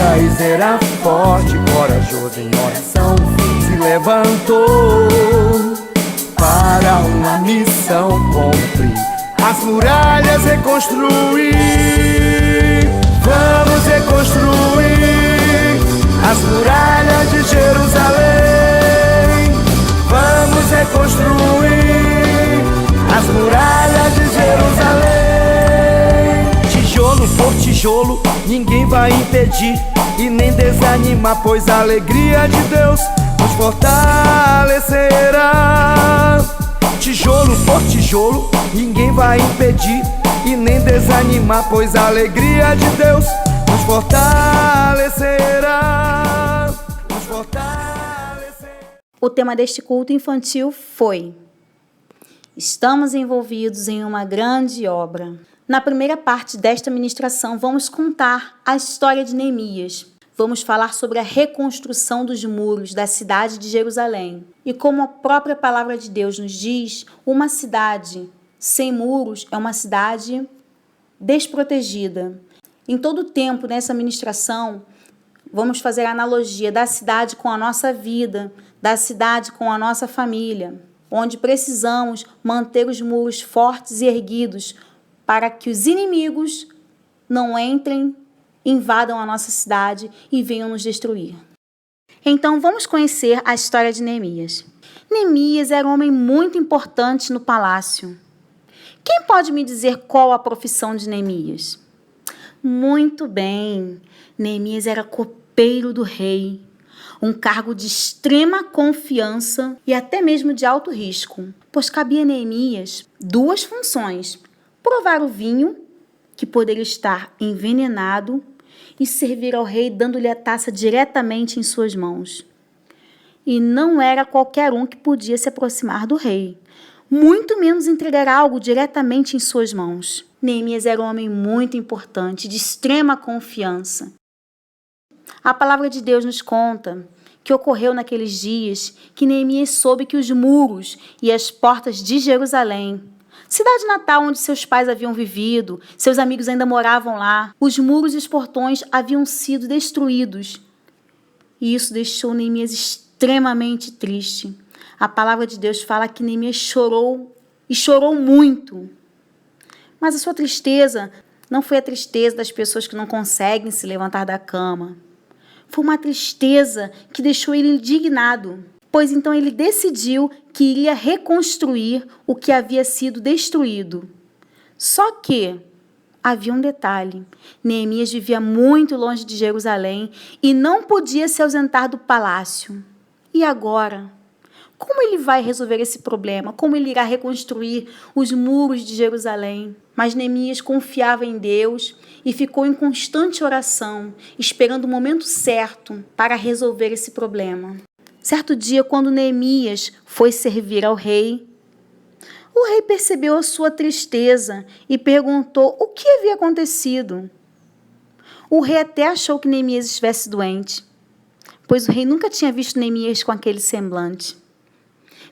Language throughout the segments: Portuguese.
Moisés era forte, corajoso em oração, se levantou para uma missão cumprir, as muralhas reconstruir. Vamos reconstruir as muralhas de Jerusalém. Vamos reconstruir as muralhas de Jerusalém. Tijolo por tijolo, ninguém vai impedir e nem desanimar, pois a alegria de Deus nos fortalecerá. Tijolo por tijolo, ninguém vai impedir e nem desanimar, pois a alegria de Deus nos fortalecerá. Nos fortalecerá. O tema deste culto infantil foi: estamos envolvidos em uma grande obra. Na primeira parte desta ministração, vamos contar a história de Neemias. Vamos falar sobre a reconstrução dos muros da cidade de Jerusalém. E como a própria palavra de Deus nos diz, uma cidade sem muros é uma cidade desprotegida. Em todo o tempo, nessa ministração, vamos fazer a analogia da cidade com a nossa vida, da cidade com a nossa família, onde precisamos manter os muros fortes e erguidos para que os inimigos não entrem, invadam a nossa cidade e venham nos destruir. Então, vamos conhecer a história de Neemias. Neemias era um homem muito importante no palácio. Quem pode me dizer qual a profissão de Neemias? Muito bem, Neemias era copeiro do rei, um cargo de extrema confiança e até mesmo de alto risco, pois cabia a Neemias duas funções: provar o vinho, que poderia estar envenenado, e servir ao rei dando-lhe a taça diretamente em suas mãos. E não era qualquer um que podia se aproximar do rei, muito menos entregar algo diretamente em suas mãos. Neemias era um homem muito importante, de extrema confiança. A palavra de Deus nos conta que ocorreu naqueles dias que Neemias soube que os muros e as portas de Jerusalém, cidade natal onde seus pais haviam vivido, seus amigos ainda moravam lá, os muros e os portões haviam sido destruídos. E isso deixou Neemias extremamente triste. A palavra de Deus fala que Neemias chorou, e chorou muito. Mas a sua tristeza não foi a tristeza das pessoas que não conseguem se levantar da cama. Foi uma tristeza que deixou ele indignado, pois então ele decidiu que iria reconstruir o que havia sido destruído. Só que havia um detalhe: Neemias vivia muito longe de Jerusalém e não podia se ausentar do palácio. E agora? Como ele vai resolver esse problema? Como ele irá reconstruir os muros de Jerusalém? Mas Neemias confiava em Deus e ficou em constante oração, esperando o momento certo para resolver esse problema. Certo dia, quando Neemias foi servir ao rei, o rei percebeu a sua tristeza e perguntou o que havia acontecido. O rei até achou que Neemias estivesse doente, pois o rei nunca tinha visto Neemias com aquele semblante.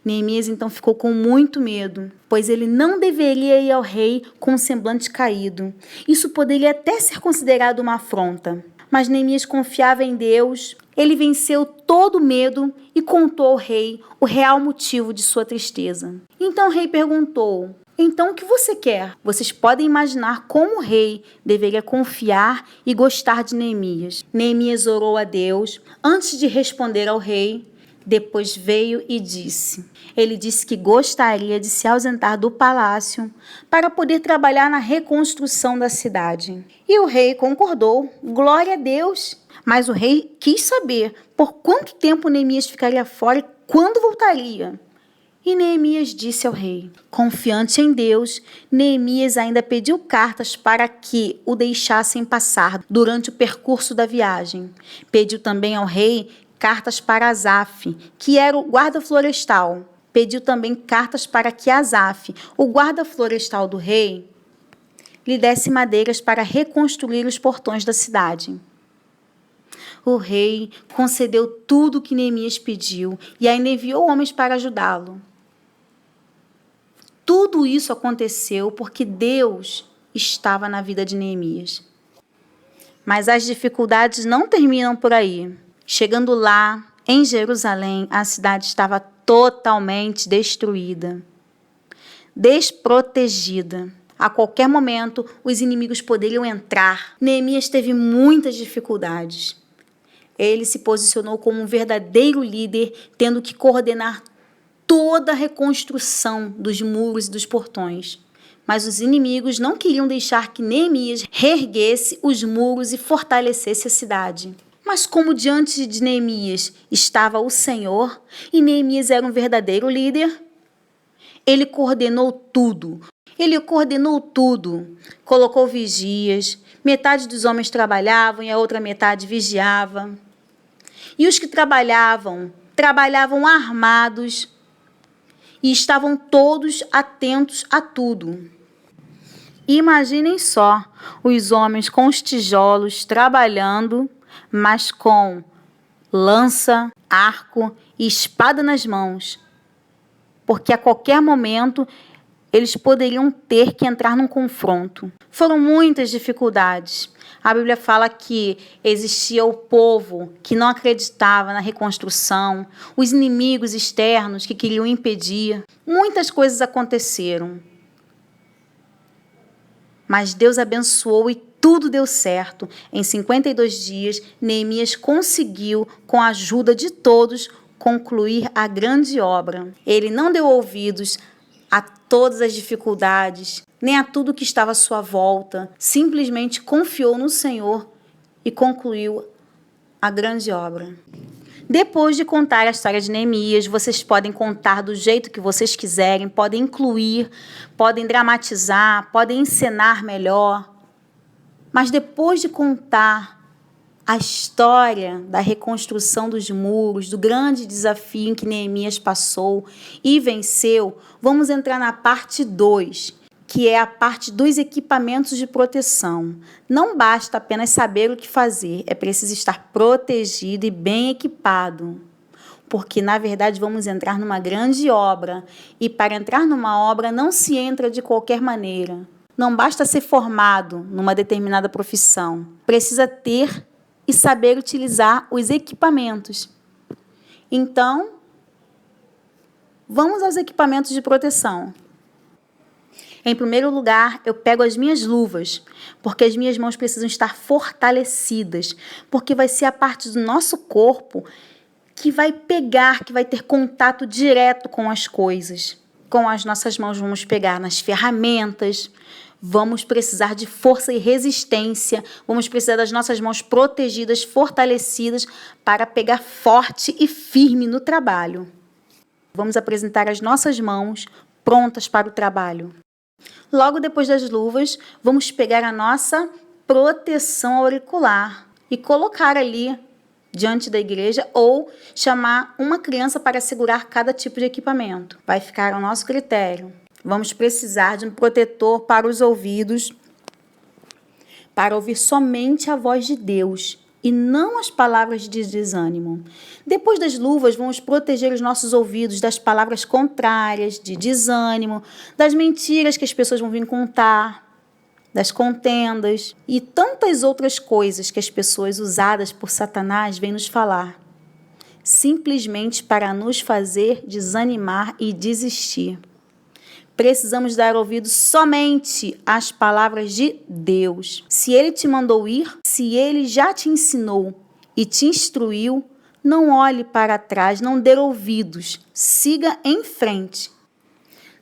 Neemias então ficou com muito medo, pois ele não deveria ir ao rei com o semblante caído. Isso poderia até ser considerado uma afronta. Mas Neemias confiava em Deus, ele venceu todo o medo e contou ao rei o real motivo de sua tristeza. Então o rei perguntou: então o que você quer? Vocês podem imaginar como o rei deveria confiar e gostar de Neemias. Neemias orou a Deus antes de responder ao rei. Depois veio e disse. Ele disse que gostaria de se ausentar do palácio para poder trabalhar na reconstrução da cidade. E o rei concordou. Glória a Deus! Mas o rei quis saber por quanto tempo Neemias ficaria fora e quando voltaria. E Neemias disse ao rei. Confiante em Deus, Neemias ainda pediu cartas para que o deixassem passar durante o percurso da viagem. Pediu também ao rei cartas para Asaf, que era o guarda florestal. Pediu também cartas para que Asaf, o guarda florestal do rei, lhe desse madeiras para reconstruir os portões da cidade. O rei concedeu tudo o que Neemias pediu e ainda enviou homens para ajudá-lo. Tudo isso aconteceu porque Deus estava na vida de Neemias. Mas as dificuldades não terminam por aí. Chegando lá, em Jerusalém, a cidade estava totalmente destruída, desprotegida. A qualquer momento, os inimigos poderiam entrar. Neemias teve muitas dificuldades. Ele se posicionou como um verdadeiro líder, tendo que coordenar toda a reconstrução dos muros e dos portões. Mas os inimigos não queriam deixar que Neemias reerguesse os muros e fortalecesse a cidade. Mas como diante de Neemias estava o Senhor, e Neemias era um verdadeiro líder, ele coordenou tudo. Colocou vigias, metade dos homens trabalhavam e a outra metade vigiava. E os que trabalhavam armados e estavam todos atentos a tudo. Imaginem só, os homens com os tijolos trabalhando, mas com lança, arco e espada nas mãos, porque a qualquer momento eles poderiam ter que entrar num confronto. Foram muitas dificuldades. A Bíblia fala que existia o povo que não acreditava na reconstrução, os inimigos externos que queriam impedir. Muitas coisas aconteceram. Mas Deus abençoou e tudo deu certo. Em 52 dias, Neemias conseguiu, com a ajuda de todos, concluir a grande obra. Ele não deu ouvidos a todas as dificuldades, nem a tudo que estava à sua volta. Simplesmente confiou no Senhor e concluiu a grande obra. Depois de contar a história de Neemias, vocês podem contar do jeito que vocês quiserem, podem incluir, podem dramatizar, podem encenar melhor. Mas depois de contar a história da reconstrução dos muros, do grande desafio em que Neemias passou e venceu, vamos entrar na parte 2, que é a parte dos equipamentos de proteção. Não basta apenas saber o que fazer, é preciso estar protegido e bem equipado. Porque, na verdade, vamos entrar numa grande obra. E para entrar numa obra não se entra de qualquer maneira. Não basta ser formado numa determinada profissão. Precisa ter e saber utilizar os equipamentos. Então, vamos aos equipamentos de proteção. Em primeiro lugar, eu pego as minhas luvas, porque as minhas mãos precisam estar fortalecidas, porque vai ser a parte do nosso corpo que vai pegar, que vai ter contato direto com as coisas. Com as nossas mãos vamos pegar nas ferramentas, vamos precisar de força e resistência, vamos precisar das nossas mãos protegidas, fortalecidas, para pegar forte e firme no trabalho. Vamos apresentar as nossas mãos prontas para o trabalho. Logo depois das luvas, vamos pegar a nossa proteção auricular e colocar ali diante da igreja ou chamar uma criança para segurar cada tipo de equipamento. Vai ficar ao nosso critério. Vamos precisar de um protetor para os ouvidos, para ouvir somente a voz de Deus e não as palavras de desânimo. Depois das luvas, vamos proteger os nossos ouvidos das palavras contrárias, de desânimo, das mentiras que as pessoas vão vir contar, das contendas e tantas outras coisas que as pessoas usadas por Satanás vêm nos falar, simplesmente para nos fazer desanimar e desistir. Precisamos dar ouvido somente às palavras de Deus. Se Ele te mandou ir, se Ele já te ensinou e te instruiu, não olhe para trás, não dê ouvidos, siga em frente.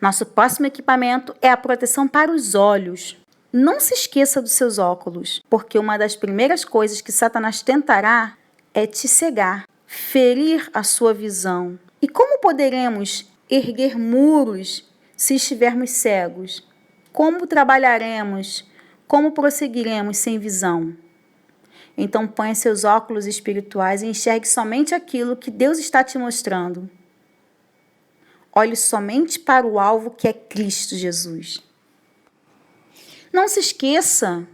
Nosso próximo equipamento é a proteção para os olhos. Não se esqueça dos seus óculos, porque uma das primeiras coisas que Satanás tentará é te cegar, ferir a sua visão. E como poderemos erguer muros se estivermos cegos? Como trabalharemos? Como prosseguiremos sem visão? Então ponha seus óculos espirituais e enxergue somente aquilo que Deus está te mostrando. Olhe somente para o alvo que é Cristo Jesus. Não se esqueça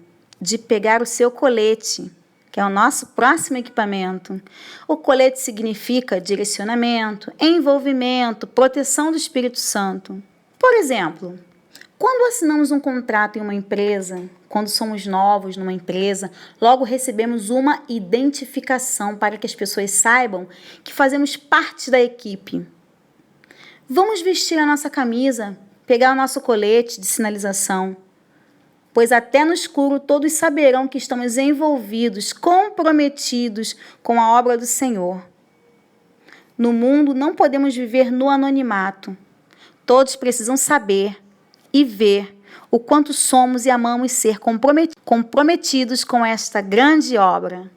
de pegar o seu colete, que é o nosso próximo equipamento. O colete significa direcionamento, envolvimento, proteção do Espírito Santo. Por exemplo, Quando assinamos um contrato em uma empresa, quando somos novos numa empresa, logo recebemos uma identificação para que as pessoas saibam que fazemos parte da equipe. Vamos vestir a nossa camisa, pegar o nosso colete de sinalização, pois até no escuro todos saberão que estamos envolvidos, comprometidos com a obra do Senhor. No mundo não podemos viver no anonimato. Todos precisam saber e ver o quanto somos e amamos ser comprometidos com esta grande obra.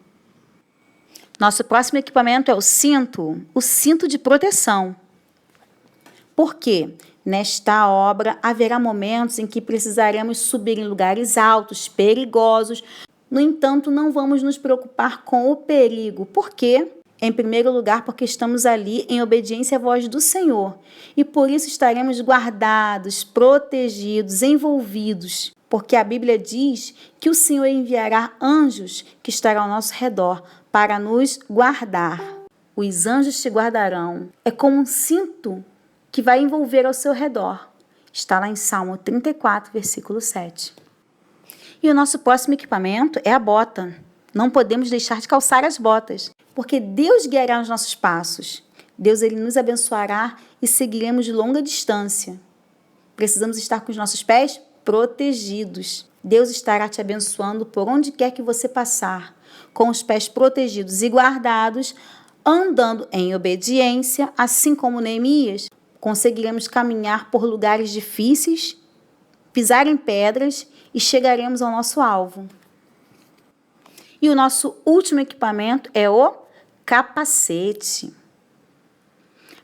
Nosso próximo equipamento é o cinto de proteção. Por quê? Nesta obra haverá momentos em que precisaremos subir em lugares altos, perigosos. No entanto, não vamos nos preocupar com o perigo. Por quê? Em primeiro lugar, porque estamos ali em obediência à voz do Senhor. E por isso estaremos guardados, protegidos, envolvidos. Porque a Bíblia diz que o Senhor enviará anjos que estarão ao nosso redor para nos guardar. Os anjos te guardarão. É como um cinto que vai envolver ao seu redor. Está lá em Salmo 34, versículo 7. E o nosso próximo equipamento é a bota. Não podemos deixar de calçar as botas, porque Deus guiará os nossos passos. Deus ele nos abençoará e seguiremos de longa distância. Precisamos estar com os nossos pés protegidos. Deus estará te abençoando por onde quer que você passar, com os pés protegidos e guardados, andando em obediência, assim como Neemias, conseguiremos caminhar por lugares difíceis, pisar em pedras e chegaremos ao nosso alvo. E o nosso último equipamento é o capacete.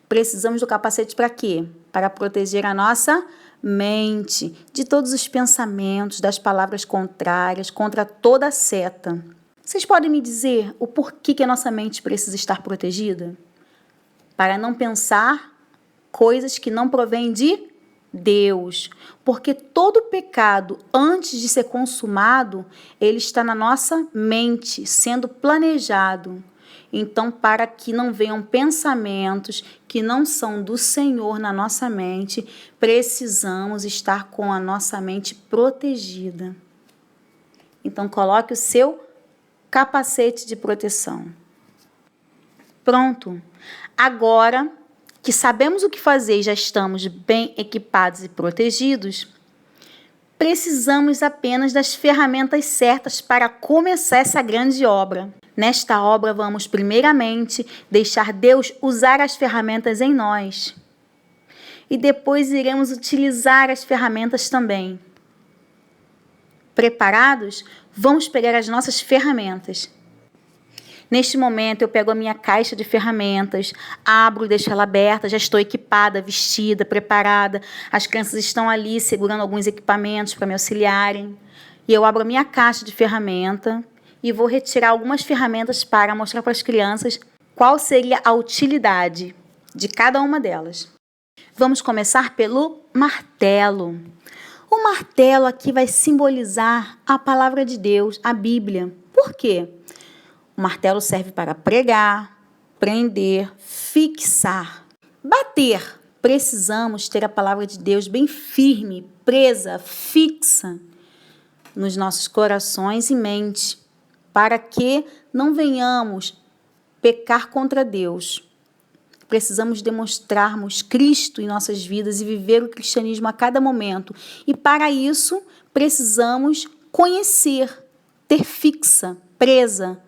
Precisamos do capacete para quê? Para proteger a nossa mente de todos os pensamentos, das palavras contrárias, contra toda seta. Vocês podem me dizer o porquê que a nossa mente precisa estar protegida? Para não pensar coisas que não provêm de Deus, porque todo pecado, antes de ser consumado, ele está na nossa mente, sendo planejado. Então, para que não venham pensamentos que não são do Senhor na nossa mente, precisamos estar com a nossa mente protegida. Então, coloque o seu capacete de proteção. Pronto. Agora que sabemos o que fazer e já estamos bem equipados e protegidos, precisamos apenas das ferramentas certas para começar essa grande obra. Nesta obra, vamos primeiramente deixar Deus usar as ferramentas em nós. E depois iremos utilizar as ferramentas também. Preparados? Vamos pegar as nossas ferramentas. Neste momento, eu pego a minha caixa de ferramentas, abro, deixo ela aberta, já estou equipada, vestida, preparada. As crianças estão ali segurando alguns equipamentos para me auxiliarem. E eu abro a minha caixa de ferramenta e vou retirar algumas ferramentas para mostrar para as crianças qual seria a utilidade de cada uma delas. Vamos começar pelo martelo. O martelo aqui vai simbolizar a palavra de Deus, a Bíblia. Por quê? O martelo serve para pregar, prender, fixar, bater. Precisamos ter a palavra de Deus bem firme, presa, fixa nos nossos corações e mente, para que não venhamos pecar contra Deus. Precisamos demonstrarmos Cristo em nossas vidas e viver o cristianismo a cada momento. E para isso, precisamos conhecer, ter fixa, presa,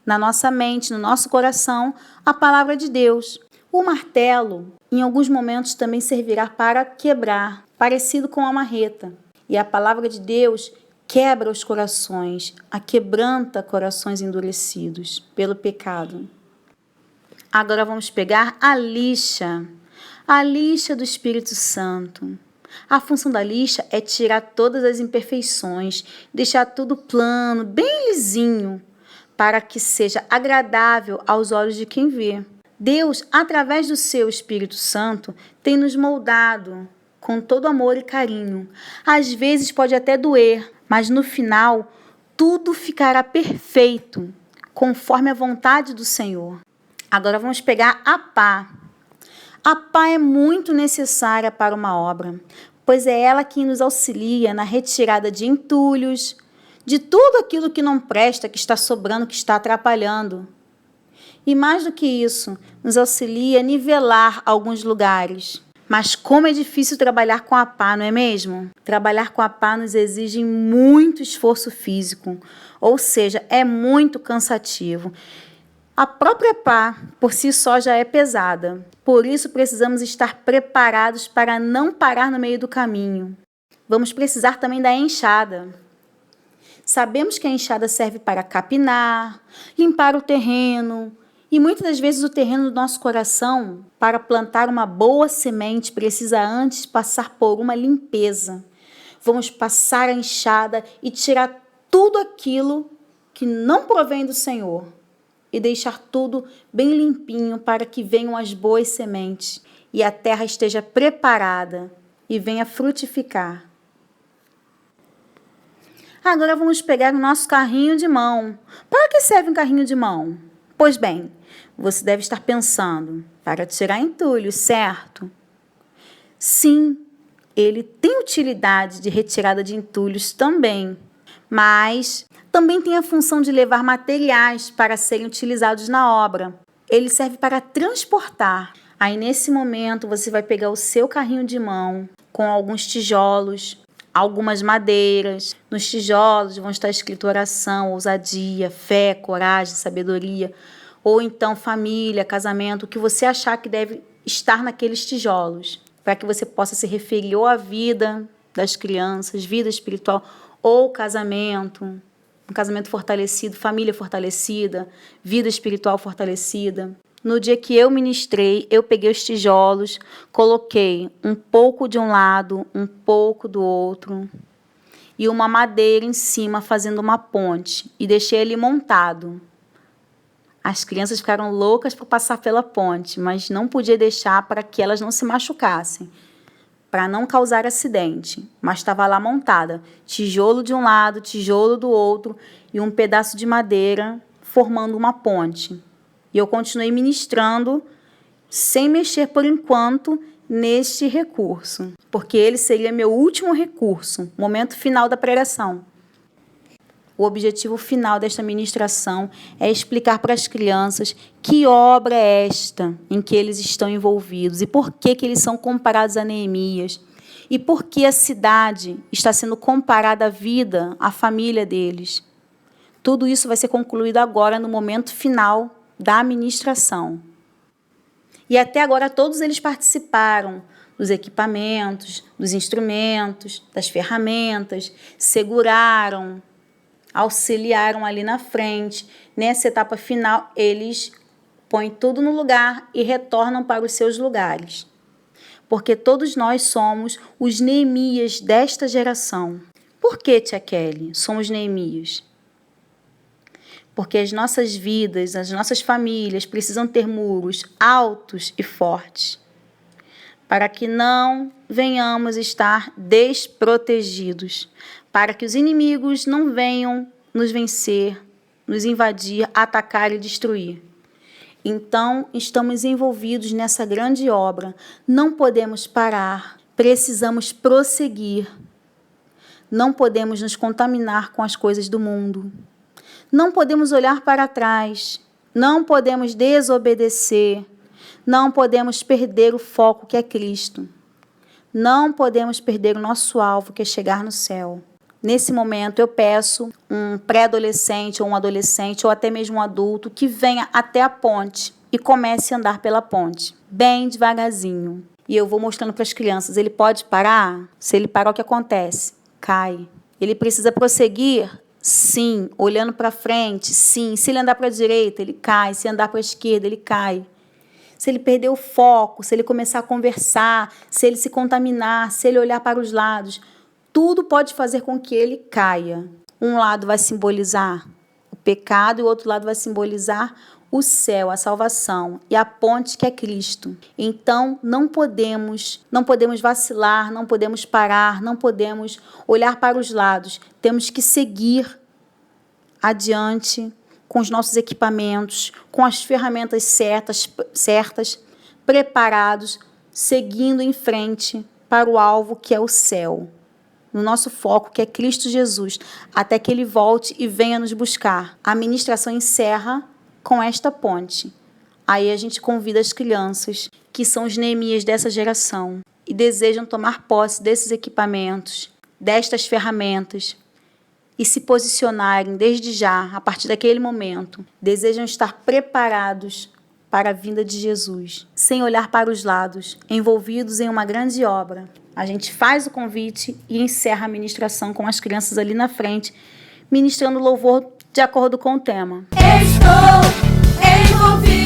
na nossa mente, no nosso coração, a palavra de Deus. O martelo, em alguns momentos, também servirá para quebrar, parecido com a marreta. E a palavra de Deus quebra os corações, aquebranta corações endurecidos pelo pecado. Agora vamos pegar a lixa do Espírito Santo. A função da lixa é tirar todas as imperfeições, deixar tudo plano, bem lisinho, para que seja agradável aos olhos de quem vê. Deus, através do seu Espírito Santo, tem nos moldado com todo amor e carinho. Às vezes pode até doer, mas no final tudo ficará perfeito, conforme a vontade do Senhor. Agora vamos pegar a pá. A pá é muito necessária para uma obra, pois é ela quem nos auxilia na retirada de entulhos, de tudo aquilo que não presta, que está sobrando, que está atrapalhando. E mais do que isso, nos auxilia a nivelar alguns lugares. Mas como é difícil trabalhar com a pá, não é mesmo? Trabalhar com a pá nos exige muito esforço físico, ou seja, é muito cansativo. A própria pá, por si só, já é pesada. Por isso, precisamos estar preparados para não parar no meio do caminho. Vamos precisar também da enxada. Sabemos que a enxada serve para capinar, limpar o terreno, e muitas das vezes o terreno do nosso coração, para plantar uma boa semente, precisa antes passar por uma limpeza. Vamos passar a enxada e tirar tudo aquilo que não provém do Senhor e deixar tudo bem limpinho para que venham as boas sementes e a terra esteja preparada e venha frutificar. Agora vamos pegar o nosso carrinho de mão. Para que serve um carrinho de mão? Pois bem, você deve estar pensando, para tirar entulhos, certo? Sim, ele tem utilidade de retirada de entulhos também, mas também tem a função de levar materiais para serem utilizados na obra. Ele serve para transportar. Aí, nesse momento, você vai pegar o seu carrinho de mão com alguns tijolos, algumas madeiras. Nos tijolos vão estar escrito oração, ousadia, fé, coragem, sabedoria, ou então família, casamento, o que você achar que deve estar naqueles tijolos, para que você possa se referir ou à vida das crianças, vida espiritual, ou casamento, um casamento fortalecido, família fortalecida, vida espiritual fortalecida. No dia que eu ministrei, eu peguei os tijolos, coloquei um pouco de um lado, um pouco do outro, e uma madeira em cima fazendo uma ponte, e deixei ele montado. As crianças ficaram loucas para passar pela ponte, mas não podia deixar para que elas não se machucassem, para não causar acidente. Mas estava lá montada, tijolo de um lado, tijolo do outro e um pedaço de madeira formando uma ponte. E eu continuei ministrando sem mexer por enquanto neste recurso, porque ele seria meu último recurso, momento final da pregação. O objetivo final desta ministração é explicar para as crianças que obra é esta em que eles estão envolvidos e por que eles são comparados a Neemias e por que a cidade está sendo comparada à vida, à família deles. Tudo isso vai ser concluído agora no momento final da ministração. E até agora todos eles participaram dos equipamentos, dos instrumentos, das ferramentas, seguraram, auxiliaram ali na frente. Nessa etapa final, eles põem tudo no lugar e retornam para os seus lugares. Porque todos nós somos os Neemias desta geração. Por que, tia Kelly, somos Neemias? Porque as nossas vidas, as nossas famílias precisam ter muros altos e fortes, para que não venhamos estar desprotegidos, para que os inimigos não venham nos vencer, nos invadir, atacar e destruir. Então, estamos envolvidos nessa grande obra. Não podemos parar, precisamos prosseguir. Não podemos nos contaminar com as coisas do mundo. Não podemos olhar para trás. Não podemos desobedecer. Não podemos perder o foco que é Cristo. Não podemos perder o nosso alvo, que é chegar no céu. Nesse momento, eu peço um pré-adolescente ou um adolescente ou até mesmo um adulto que venha até a ponte e comece a andar pela ponte, bem devagarzinho. E eu vou mostrando para as crianças, ele pode parar? Se ele parar, o que acontece? Cai. Ele precisa prosseguir? Sim. Olhando para frente? Sim. Se ele andar para a direita, ele cai. Se andar para a esquerda, ele cai. Se ele perder o foco, se ele começar a conversar, se ele se contaminar, se ele olhar para os lados, tudo pode fazer com que ele caia. Um lado vai simbolizar o pecado e o outro lado vai simbolizar o céu, a salvação e a ponte que é Cristo. Então, não podemos vacilar, não podemos parar, não podemos olhar para os lados. Temos que seguir adiante com os nossos equipamentos, com as ferramentas certas, preparados, seguindo em frente para o alvo que é o céu, no nosso foco que é Cristo Jesus, até que Ele volte e venha nos buscar. A ministração encerra com esta ponte. Aí a gente convida as crianças, que são os Neemias dessa geração, e desejam tomar posse desses equipamentos, destas ferramentas, e se posicionarem desde já, a partir daquele momento. Desejam estar preparados para a vinda de Jesus, sem olhar para os lados, envolvidos em uma grande obra. A gente faz o convite e encerra a ministração com as crianças ali na frente, ministrando louvor de acordo com o tema. Estou envolvido.